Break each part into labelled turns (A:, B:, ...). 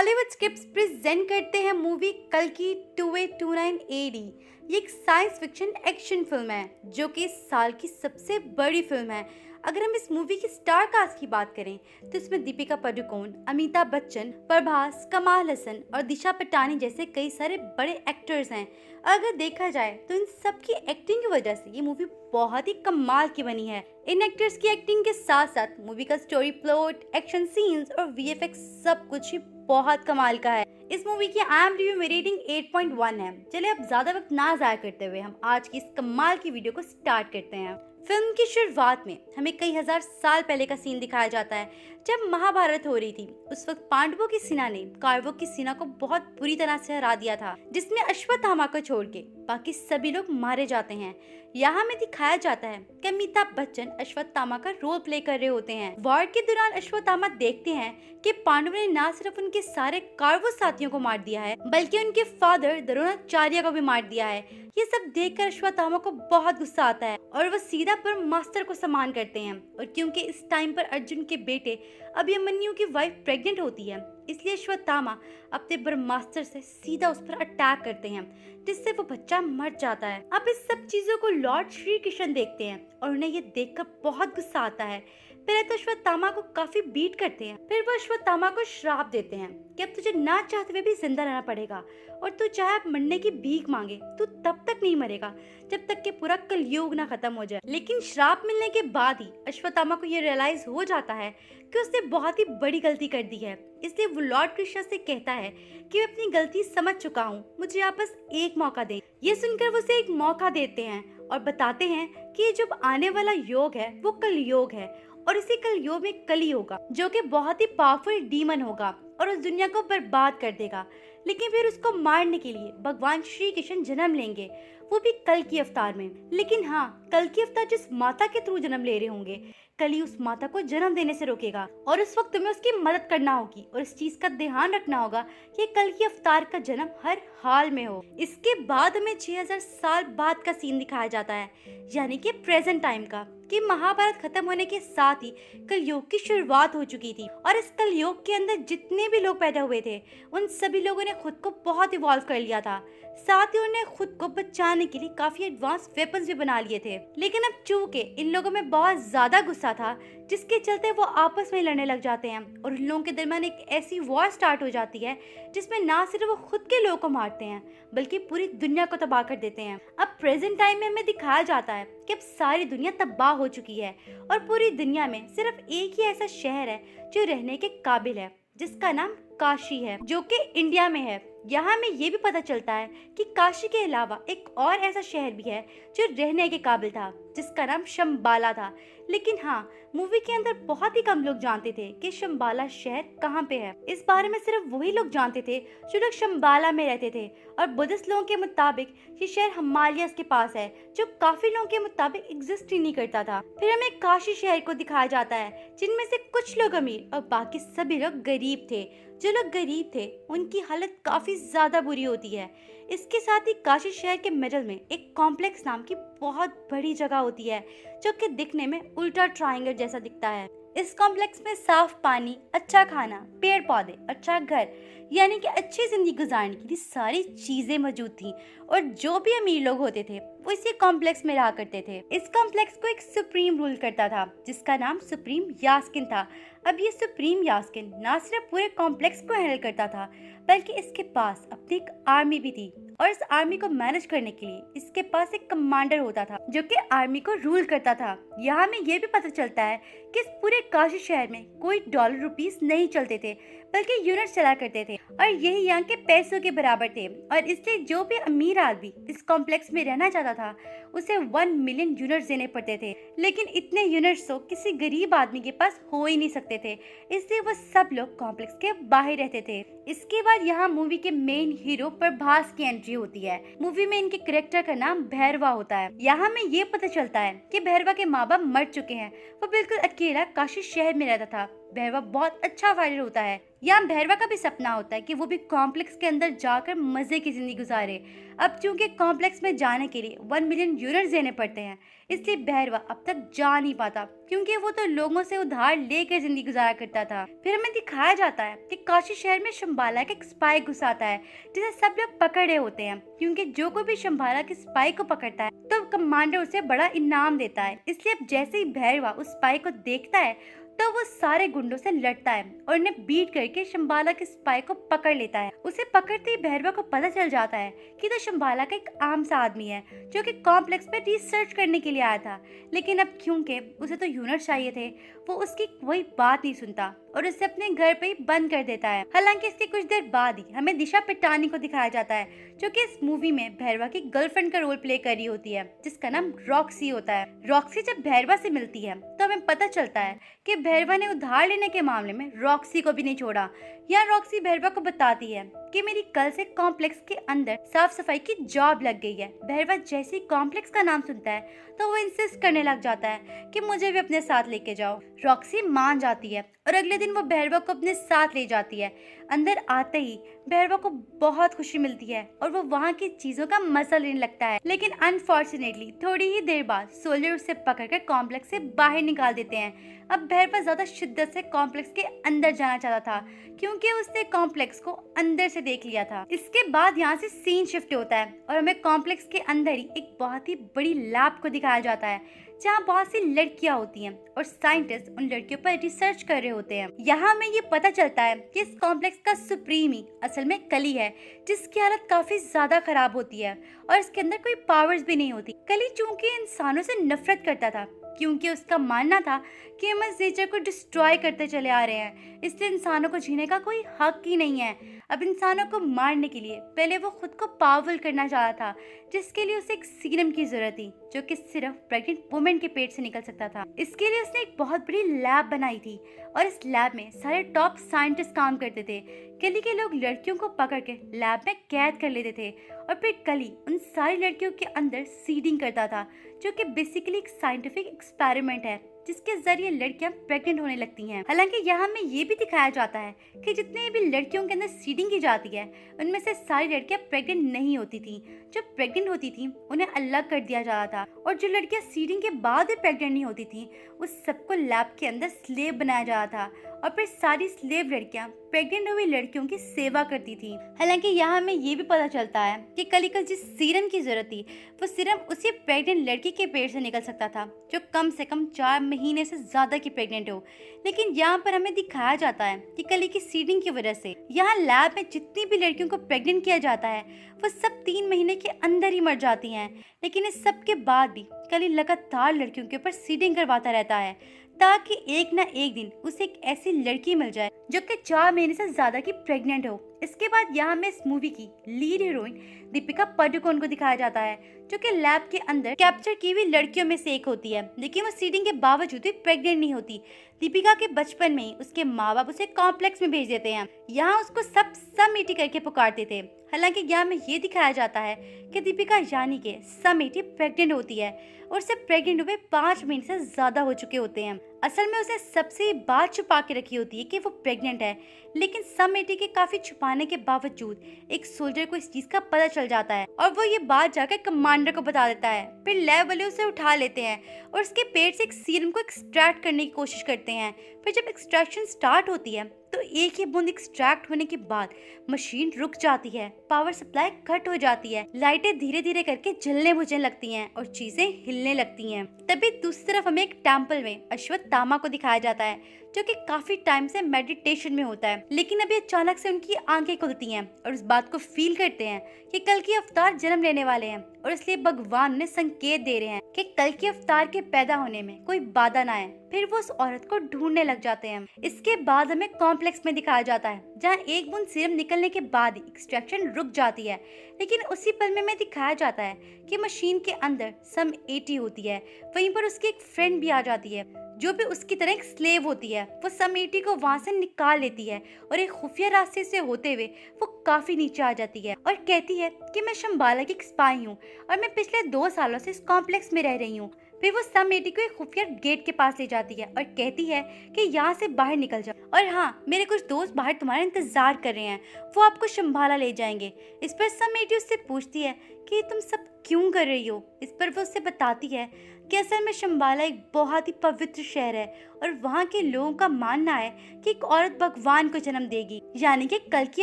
A: Bollywood scripts present करते हैं movie कल की 2829 AD। ये एक साइंस फिक्शन एक्शन फिल्म है जो कि इस साल की सबसे बड़ी फिल्म है। अगर हम इस मूवी की स्टार कास्ट की बात करें तो इसमें दीपिका पादुकोण, अमिताभ बच्चन, प्रभास, कमाल हसन और दिशा पटानी जैसे कई सारे बड़े एक्टर्स हैं। अगर देखा जाए तो इन सब की एक्टिंग की वजह से ये मूवी बहुत ही कमाल की बनी है। इन एक्टर्स की एक्टिंग के साथ साथ मूवी का स्टोरी, प्लॉट, एक्शन सीन्स और VFX सब कुछ ही बहुत कमाल का है। इस मूवी की IMDb में रेटिंग 8.1 है। चलिए अब ज्यादा वक्त ना जाया करते हुए हम आज की इस कमाल की वीडियो को स्टार्ट करते हैं। फिल्म की शुरुआत में हमें कई हजार साल पहले का सीन दिखाया जाता है जब महाभारत हो रही थी। उस वक्त पांडवों की सेना ने कौरवों की सेना को बहुत बुरी तरह से हरा दिया था, जिसमें अश्वत्थामा को छोड़ के बाकी सभी लोग मारे जाते हैं। यहाँ हमें दिखाया जाता है कि अमिताभ बच्चन अश्वत्थामा का रोल प्ले कर रहे होते हैं। वॉर के दौरान अश्वत्थामा देखते हैं कि पांडवों ने न सिर्फ उनके सारे कौरव साथियों को मार दिया है बल्कि उनके फादर द्रोणाचार्य को भी मार दिया है। ये सब देखकर अश्वत्थामा को बहुत गुस्सा आता है और वो सीधा ब्रह्मास्त्र को सम्मान करते हैं। और क्योंकि इस टाइम पर अर्जुन के बेटे अभिमन्यु की वाइफ प्रेग्नेंट होती है, इसलिए अश्वत्थामा अपने ब्रह्मास्त्र से सीधा उस पर अटैक करते हैं, जिससे वो बच्चा मर जाता है। अब इस सब चीजों को लॉर्ड श्री कृष्ण देखते हैं और उन्हें ये देखकर बहुत गुस्सा आता है। पहले तो अश्वत्थामा को काफी बीट करते हैं, फिर वो अश्वत्थामा को श्राप देते हैं कि अब तुझे ना चाहते हुए भी जिंदा रहना पड़ेगा और तू चाहे अब मरने की भीख मांगे तू तब तक नहीं मरेगा जब तक कि पूरा कलयुग ना खत्म हो जाए। लेकिन श्राप मिलने के बाद ही अश्वत्थामा को ये रियलाइज हो जाता है कि उसने बहुत ही बड़ी गलती कर दी है। इसलिए वो लॉर्ड कृष्ण से कहता है कि मैं अपनी गलती समझ चुका हूँ, मुझे आप बस एक मौका दे। ये सुनकर वो उसे एक मौका देते हैं और बताते हैं कि ये जो आने वाला योग है वो कलयुग है और इसी कलयुग में कली होगा जो कि बहुत ही पावरफुल डीमन होगा और उस दुनिया को बर्बाद कर देगा। लेकिन फिर उसको मारने के लिए भगवान श्री कृष्ण जन्म लेंगे, वो भी कल की अवतार में। लेकिन हाँ, कल की अवतार जिस माता के थ्रू जन्म ले रहे होंगे, कली उस माता को जन्म देने से रोकेगा और उस वक्त तुम्हें उसकी मदद करना होगी और इस चीज का ध्यान रखना होगा कि कल की अवतार का जन्म हर हाल में हो। इसके बाद हमें 6000 साल बाद का सीन दिखाया जाता है, यानी कि प्रेजेंट टाइम का, कि महाभारत खत्म होने के साथ ही कलयुग की शुरुआत हो चुकी थी और इस कलयुग के अंदर जितने भी लोग पैदा हुए थे उन सभी लोगों ने खुद को बहुत इवॉल्व कर लिया था। साथ ही उन्हें खुद को बचाने के लिए काफी एडवांस वेपन्स भी बना लिए थे। लेकिन अब चूंकि इन लोगों में बहुत ज्यादा गुस्सा था, जिसके चलते वो आपस में लड़ने लग जाते हैं और इन लोगों के दरमियान एक ऐसी वॉर स्टार्ट हो जाती है जिसमें ना सिर्फ वो खुद के लोगों को मारते हैं बल्कि पूरी दुनिया को तबाह कर देते हैं। अब प्रेजेंट टाइम में हमें दिखाया जाता है कि अब सारी दुनिया तबाह हो चुकी है और पूरी दुनिया में सिर्फ एक ही ऐसा शहर है जो रहने के काबिल है, जिसका नाम काशी है, जो कि इंडिया में है। यहाँ हमें ये भी पता चलता है कि काशी के अलावा एक और ऐसा शहर भी है जो रहने के काबिल था, जिसका नाम शंबाला था। लेकिन हाँ, मूवी के अंदर बहुत ही कम लोग जानते थे कि शंबाला शहर कहाँ पे है। इस बारे में सिर्फ वही लोग जानते थे जो लोग शंबाला में रहते थे और बुद्धिस्ट लोगों के मुताबिक ये शहर हिमालयस के पास है, जो काफी लोगों के मुताबिक एग्जिस्ट ही नहीं करता था। फिर हमें काशी शहर को दिखाया जाता है, जिनमें से कुछ लोग अमीर और बाकी सभी लोग गरीब थे। जो लोग गरीब थे उनकी हालत काफी ज्यादा बुरी होती है। इसके साथ ही काशी शहर के मिडल में एक कॉम्प्लेक्स नाम की बहुत बड़ी जगह होती है जो कि दिखने में उल्टा ट्रायंगल जैसा दिखता है। इस कॉम्प्लेक्स में साफ पानी, अच्छा खाना, पेड़ पौधे, अच्छा घर, यानी कि अच्छी जिंदगी गुजारने की सारी चीजें मौजूद थी और जो भी अमीर लोग होते थे वो इसी कॉम्प्लेक्स में रहा करते थे। इस कॉम्प्लेक्स को एक सुप्रीम रूल करता था जिसका नाम सुप्रीम यास्किन था। अब ये सुप्रीम यास्किन ना सिर्फ पूरे कॉम्प्लेक्स को हैंडल करता था बल्कि इसके पास अपनी एक आर्मी भी थी और इस आर्मी को मैनेज करने के लिए इसके पास एक कमांडर होता था जो कि आर्मी को रूल करता था। यहाँ हमें ये भी पता चलता है कि इस पूरे काशी शहर में कोई डॉलर रुपीस नहीं चलते थे बल्कि यूनिट चला करते थे और यही यहाँ के पैसों के बराबर थे। और इसलिए जो भी अमीर आदमी इस कॉम्प्लेक्स में रहना चाहता था उसे 1 मिलियन यूनिट्स देने पड़ते थे। लेकिन इतने यूनिट्स तो किसी गरीब आदमी के पास हो ही नहीं सकते थे, इसलिए वो सब लोग कॉम्प्लेक्स के बाहर रहते थे। इसके बाद यहाँ मूवी के मेन हीरो प्रभास की एंट्री होती है। मूवी में इनके कैरेक्टर का नाम भैरवा होता है। यहाँ हमें ये पता चलता है कि भैरवा के माँ बाप मर चुके हैं, वो बिल्कुल अकेला काशी शहर में रहता था। भैरवा बहुत अच्छा फाइटर होता है। यहाँ भैरवा का भी सपना होता है कि वो भी कॉम्प्लेक्स के अंदर जाकर मजे की जिंदगी गुजारे। अब चूंकि कॉम्प्लेक्स में जाने के लिए 1 मिलियन यूनिट्स देने पड़ते हैं, इसलिए भैरवा अब तक जा नहीं पाता, क्योंकि वो तो लोगों से उधार लेकर जिंदगी गुजारा करता था। फिर हमें दिखाया जाता है कि काशी शहर में शंबाला का एक स्पाई घुस आता है, जिसे सब लोग पकड़ रहे होते हैं, क्योंकि जो कोई भी शंबाला के स्पाई को पकड़ता है तो कमांडर उसे बड़ा इनाम देता है। इसलिए अब जैसे ही भैरवा उस स्पाई को देखता है तो वो सारे गुंडों से लड़ता है और उन्हें बीट करके शंबाला के स्पाई को पकड़ लेता है। उसे पकड़ते ही भैरवा को पता चल जाता है कि तो शंबाला का एक आम सा आदमी है, जो कि कॉम्प्लेक्स पे रिसर्च करने के लिए आया था। लेकिन अब क्योंकि उसे तो यूनिट चाहिए थे, वो उसकी कोई बात नहीं सुनता और उसे अपने घर पे ही बंद कर देता है। हालांकि इसके कुछ देर बाद ही हमें दिशा पिटानी को दिखाया जाता है, जो कि इस मूवी में भैरवा की गर्लफ्रेंड का रोल प्ले कर रही होती है, जिसका नाम रॉक्सी होता है। रॉक्सी जब भैरवा से मिलती है तो हमें पता चलता है कि भैरवा ने उधार लेने के मामले में रॉक्सी को भी नहीं छोड़ा। यहाँ रॉक्सी भैरवा को बताती है कि मेरी कल से कॉम्प्लेक्स के अंदर साफ सफाई की जॉब लग गई है। भैरवा जैसे ही कॉम्प्लेक्स का नाम सुनता है तो वो इंसिस्ट करने लग जाता है कि मुझे भी अपने साथ लेके जाओ। रॉक्सी मान जाती है और अगले दिन वो भैरवा को अपने साथ ले जाती है। अंदर आते ही भैरवा को बहुत खुशी मिलती है और वो वहाँ की चीजों का मजा लेने लगता है। लेकिन अनफॉर्चुनेटली थोड़ी ही देर बाद सोल्जर उसे पकड़कर कॉम्प्लेक्स से बाहर निकाल देते हैं। अब भैरवा ज्यादा शिद्दत से कॉम्प्लेक्स के अंदर जाना चाहता था, क्योंकि उसने कॉम्प्लेक्स को अंदर से देख लिया था। इसके बाद यहाँ से सीन शिफ्ट होता है और हमें कॉम्प्लेक्स के अंदर ही एक बहुत ही बड़ी लैब को दिखाया जाता है, जहाँ बहुत सी लड़कियां होती हैं और साइंटिस्ट उन लड़कियों पर रिसर्च कर रहे होते हैं। यहाँ हमें ये पता चलता है कि इस कॉम्प्लेक्स का सुप्रीम ही असल में कली है, जिसकी हालत काफी ज्यादा खराब होती है और इसके अंदर कोई पावर्स भी नहीं होती। कली चूंकि इंसानों से नफरत करता था, क्योंकि उसका मानना था कि हम इस नेचर को डिस्ट्रॉय करते चले आ रहे हैं, इसलिए इंसानों को जीने का कोई हक ही नहीं है। अब इंसानों को मारने के लिए पहले वो खुद को पावरफुल करना चाहता था, जिसके लिए उसे एक सीरम की जरूरत थी, जो कि सिर्फ प्रेग्नेंट वुमेन के पेट से निकल सकता था। इसके लिए उसने एक बहुत बड़ी लैब बनाई थी और इस लैब में सारे टॉप साइंटिस्ट काम करते थे। कली के लोग लड़कियों को पकड़ के लैब में कैद कर लेते थे और फिर कली उन सारी लड़कियों के अंदर सीडिंग करता था, जो कि बेसिकली एक साइंटिफिक एक्सपेरिमेंट है, जिसके जरिए लड़कियां प्रेग्नेंट होने लगती हैं। हालांकि यहाँ हमें ये भी दिखाया जाता है कि जितने भी लड़कियों के अंदर सीडिंग की जाती है, उनमें से सारी लड़कियां प्रेग्नेंट नहीं होती थी। जो प्रेग्नेंट होती थी उन्हें अलग कर दिया जाता था, और जो लड़कियां सीडिंग के बाद भी प्रेग्नेंट नहीं होती थी, उस सबको लैब के अंदर स्लेव बनाया जाता था और फिर सारी स्लेव लड़कियां प्रेग्नेंट हुई लड़कियों की सेवा करती थी। हालांकि यहाँ हमें ये भी पता चलता है कि कली को जिस सीरम की जरूरत थी, वो सीरम उसी प्रेग्नेंट लड़की के पेट से निकल सकता था, जो कम से कम 4 महीने से ज्यादा की प्रेग्नेंट हो। लेकिन यहाँ पर हमें दिखाया जाता है कि कली की सीडिंग की वजह से यहाँ लैब में जितनी भी लड़कियों को प्रेग्नेंट किया जाता है, वो सब 3 महीने के अंदर ही मर जाती हैं। लेकिन इस सब के बाद भी कली लगातार लड़कियों के ऊपर सीडिंग करवाता रहता है, ताकि एक ना एक दिन उसे एक ऐसी लड़की मिल जाए जो कि 4 महीने से ज्यादा की प्रेग्नेंट हो। इसके बाद यहाँ हमें इस मूवी की लीड हीरोइन दीपिका पादुकोण को दिखाया जाता है, जो कि लैब के अंदर कैप्चर की हुई लड़कियों में से एक होती है, लेकिन वो सीडिंग के बावजूद भी प्रेग्नेंट नहीं होती। दीपिका के बचपन में ही उसके माँ बाप उसे कॉम्प्लेक्स में भेज देते हैं। यहाँ उसको सब समेटी करके पुकारते थे। हालांकि यहाँ में ये दिखाया जाता है कि दीपिका यानी के समेटी प्रेग्नेंट होती है और उसे प्रेग्नेंट हुए 5 महीने से ज्यादा हो चुके होते हैं। असल में उसे सबसे बात छुपा के रखी होती है कि वो प्रेग्नेंट है, लेकिन समेटी के काफी छुपाने के बावजूद एक सोल्जर को इस चीज का पता चल जाता है और वो ये बात जाकर कमांडर को बता देता है। फिर लैब वाले उसे उठा लेते हैं और उसके पेट से एक सीरम को एक्सट्रैक्ट करने की कोशिश करते हैं। फिर जब एक्सट्रैक्शन स्टार्ट होती है तो एक ही बूंद एक्सट्रैक्ट होने के बाद मशीन रुक जाती है, पावर सप्लाई कट हो जाती है, लाइटें धीरे धीरे करके जलने बुझने लगती हैं और चीजें हिलने लगती हैं। तभी दूसरी तरफ हमें एक टेम्पल में अश्वत्थामा को दिखाया जाता है, जो कि काफी टाइम से मेडिटेशन में होता है। लेकिन अभी अचानक से उनकी आंखें खुलती हैं और इस बात को फील करते हैं कि कल की अवतार जन्म लेने वाले हैं, और इसलिए भगवान उन्हें संकेत दे रहे हैं कि कल के अवतार के पैदा होने में कोई बाधा ना आए। फिर वो उस औरत को ढूंढने लग जाते हैं। इसके बाद हमें कॉम्प्लेक्स में दिखाया जाता है, जहाँ एक बूंद सीरम निकलने के बाद ही एक्सट्रैक्शन रुक जाती है। लेकिन उसी पल में हमें दिखाया जाता है कि मशीन के अंदर सम 80 होती है। वहीं पर उसकी एक फ्रेंड भी आ जाती है, जो भी उसकी तरह एक स्लेव होती है। वो सम 80 को वहां से निकाल लेती है और एक खुफिया रास्ते से होते हुए वो काफी नीचे आ जाती है और कहती है कि मैं शंबाला की स्पाई हूँ और मैं पिछले 2 सालों से इस कॉम्प्लेक्स में रह रही हूँ। फिर वो समेटी को एक खुफिया गेट के पास ले जाती है और कहती है कि यहाँ से बाहर निकल जाओ, और हाँ, मेरे कुछ दोस्त बाहर तुम्हारा इंतजार कर रहे हैं, वो आपको शंभाला ले जाएंगे। इस पर समेटी उससे पूछती है कि तुम सब क्यों कर रही हो। इस पर वो उससे बताती है कि असल में शंभाला एक बहुत ही पवित्र शहर है और वहाँ के लोगों का मानना है कि एक औरत भगवान को जन्म देगी, यानी कि कल की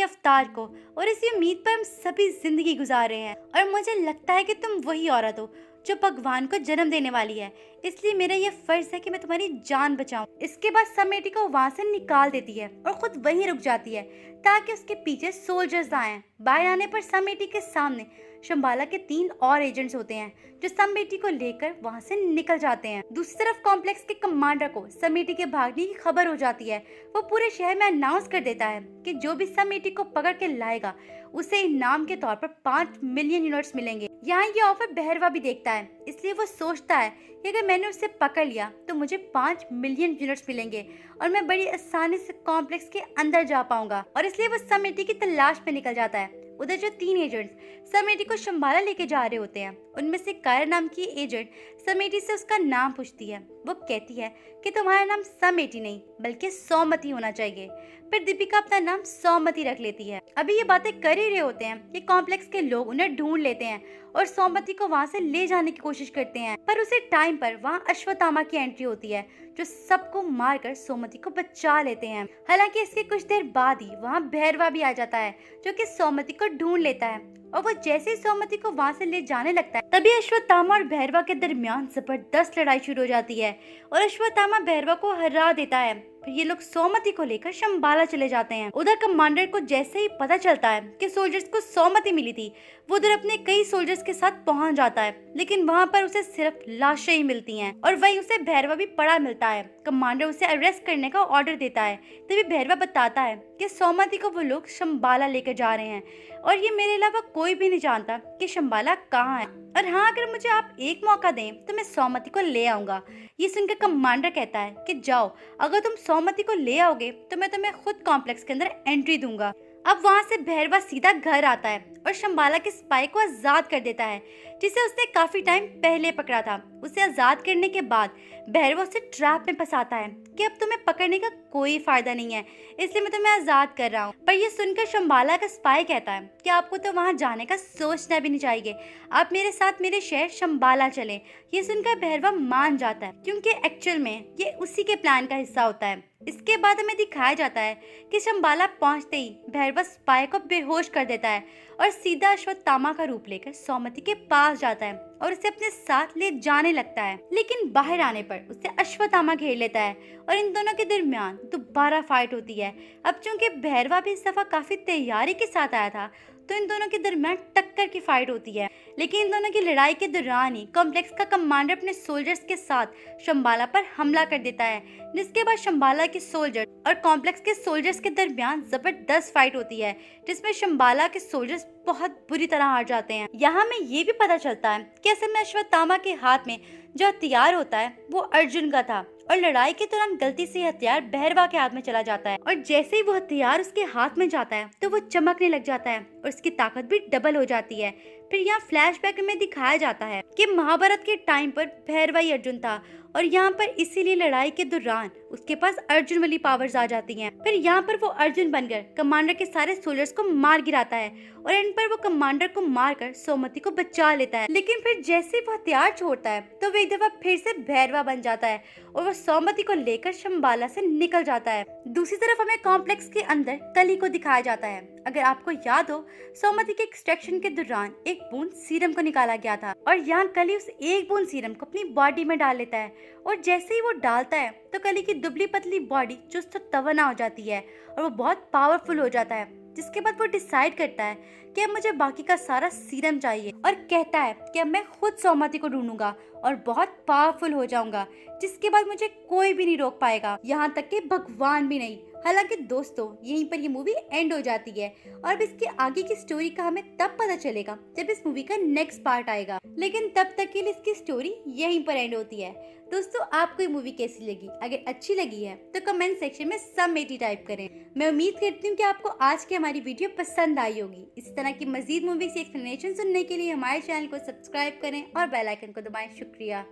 A: अवतार को, और इसी उम्मीद पर हम सभी जिंदगी गुजार रहे हैं। और मुझे लगता है कि तुम वही औरत हो जो भगवान को जन्म देने वाली है, इसलिए मेरा यह फर्ज है कि मैं तुम्हारी जान बचाऊं। इसके बाद समेटी को वहां से निकाल देती है और खुद वहीं रुक जाती है ताकि उसके पीछे सोल्जर्स आए। बाहर आने पर समेटी के सामने शंभाला के 3 और एजेंट्स होते हैं जो समेटी को लेकर वहां से निकल जाते हैं। दूसरी तरफ कॉम्प्लेक्स के कमांडर को समेटी के भागने की खबर हो जाती है। वो पूरे शहर में अनाउंस कर देता है कि जो भी समेटी को पकड़ के लाएगा उसे इनाम के तौर पर 5 मिलियन यूनिट्स मिलेंगे। यहाँ ये ऑफर बहरवा भी देखता है, इसलिए वो सोचता है कि अगर मैंने उसे पकड़ लिया तो मुझे 5 मिलियन यूनिट्स मिलेंगे और मैं बड़ी आसानी से कॉम्प्लेक्स के अंदर जा पाऊंगा, और इसलिए वो समेटी की तलाश में निकल जाता है। उधर जो 3 एजेंट्स समेटी को शंभाला लेके जा रहे होते हैं, उनमें से कायर नाम की एजेंट समेटी से उसका नाम पूछती है। वो कहती है कि तुम्हारा नाम समेटी नहीं बल्कि सौमती होना चाहिए। फिर दीपिका अपना नाम सौमती रख लेती है। अभी ये बातें कर ही रहे होते हैं कि कॉम्प्लेक्स के लोग उन्हें ढूंढ लेते हैं और सौमती को वहां से ले जाने की कोशिश करते हैं, पर उसी टाइम पर वहाँ अश्वत्थामा की एंट्री होती है जो सबको मारकर सौमती को बचा लेते हैं। हालांकि इसके कुछ देर बाद ही वहाँ भैरवा भी आ जाता है जो कि सौमती को ढूंढ लेता है, और वो जैसे ही सौमती को वहां से ले जाने लगता है तभी अश्वत्थामा और भैरवा के दरमियान जबरदस्त लड़ाई शुरू हो जाती है और अश्वत्थामा भैरवा को हरा देता है। फिर ये लोग सौमती को लेकर शंभाला चले जाते हैं। उधर कमांडर को जैसे ही पता चलता है कि सोल्जर्स को सौमती मिली थी, वो उधर अपने कई सोल्जर्स के साथ पहुंच जाता है, लेकिन वहां पर उसे सिर्फ लाशें ही मिलती हैं और वहीं उसे भैरवा भी पड़ा मिलता है। कमांडर उसे अरेस्ट करने का ऑर्डर देता है। तभी भैरवा बताता है कि सौमती को वो लोग शंभाला लेकर जा रहे हैं और ये मेरे अलावा कोई भी नहीं जानता कि शंभाला कहाँ है, और हाँ, अगर मुझे आप एक मौका दें तो मैं सौमती को ले आऊंगा। ये सुनकर कमांडर कहता है कि जाओ, अगर तुम सौमती को ले आओगे तो मैं तुम्हें खुद कॉम्प्लेक्स के अंदर एंट्री दूंगा। अब वहाँ से भैरवा सीधा घर आता है और शंभाला के स्पाई को आजाद कर देता है जिसे उसने काफी टाइम पहले पकड़ा था। उसे आजाद करने के बाद भैरवा उसे ट्रैप में फंसाता है कि अब तुम्हें पकड़ने का कोई फायदा नहीं है, इसलिए मैं तुम्हें आजाद कर रहा हूँ। पर ये सुनकर शंभाला का स्पाई कहता है कि आपको तो वहाँ जाने का सोचना भी नहीं चाहिए, आप मेरे साथ मेरे शहर शंभाला चले। ये सुनकर भैरवा मान जाता है क्योंकि एक्चुअल में ये उसी के प्लान का हिस्सा होता है। इसके बाद हमें दिखाया जाता है कि शंभाला पहुंचते ही भैरवा स्पाई को बेहोश कर देता है और सीधा अश्वत्थामा का रूप लेकर सौमती के पास जाता है और उसे अपने साथ ले जाने लगता है। लेकिन बाहर आने पर उसे अश्वत्थामा घेर लेता है और इन दोनों के दरमियान दोबारा फाइट होती है। अब चूंकि भैरवा भी इस दफा काफी तैयारी के साथ आया था तो इन दोनों के दरमियान टक्कर की फाइट होती है। लेकिन इन दोनों की लड़ाई के दौरान ही कॉम्प्लेक्स का कमांडर अपने सोल्जर्स के साथ शंभाला पर हमला कर देता है, जिसके बाद शंभाला के सोल्जर और कॉम्प्लेक्स के सोल्जर्स के दरमियान जबरदस्त फाइट होती है जिसमें शंभाला के सोल्जर्स बहुत बुरी तरह हार जाते हैं। यहाँ में ये भी पता चलता है कि असल में अश्वत्थामा के हाथ में जो हथियार होता है वो अर्जुन का था और लड़ाई के दौरान गलती से हथियार भैरवा के हाथ में चला जाता है, और जैसे ही वो हथियार उसके हाथ में जाता है तो वो चमकने लग जाता है और उसकी ताकत भी डबल हो जाती है। फिर यहाँ फ्लैशबैक में दिखाया जाता है कि महाभारत के टाइम पर भैरवा ही अर्जुन था और यहाँ पर इसीलिए लड़ाई के दौरान उसके पास अर्जुन वाली पावर्स आ जाती हैं। फिर यहाँ पर वो अर्जुन बनकर कमांडर के सारे सोल्जर्स को मार गिराता है और एंड पर वो कमांडर को मारकर सौमती को बचा लेता है। लेकिन फिर जैसे वो हथियार छोड़ता है तो वो एक दफा फिर से भैरवा बन जाता है और वो सौमती को लेकर शंभाला से निकल जाता है। दूसरी तरफ हमें कॉम्प्लेक्स के अंदर कली को दिखाया जाता है। अगर आपको याद हो, सौमती के एक्सट्रैक्शन के दौरान एक बूंद सीरम को निकाला गया था और यहाँ कली उस एक बूंद सीरम को अपनी बॉडी में डाल लेता है और जैसे ही वो डालता है तो कली की दुबली पतली बॉडी चुस्त तवाना हो जाती है और वो बहुत पावरफुल हो जाता है, जिसके बाद वो डिसाइड करता है कि अब मुझे बाकी का सारा सीरम चाहिए और कहता है कि अब मैं खुद सौमती को ढूंढूंगा और बहुत पावरफुल हो जाऊंगा, जिसके बाद मुझे कोई भी नहीं रोक पाएगा, यहाँ तक कि भगवान भी नहीं। हालांकि दोस्तों यहीं पर ये मूवी एंड हो जाती है और अब इसके आगे की स्टोरी का हमें तब पता चलेगा जब इस मूवी का नेक्स्ट पार्ट आएगा, लेकिन तब तक के लिए इसकी स्टोरी यहीं पर एंड होती है। दोस्तों आपको ये मूवी कैसी लगी? अगर अच्छी लगी है तो कमेंट सेक्शन में सब 80 टाइप करें। मैं उम्मीद करती हूँ कि आपको आज की हमारी वीडियो पसंद आई होगी। इस तरह की मजीद मूवी की एक्सप्लेनेशन सुनने के लिए हमारे चैनल को सब्सक्राइब करें और बेल आइकन को दबाएं। शुक्रिया।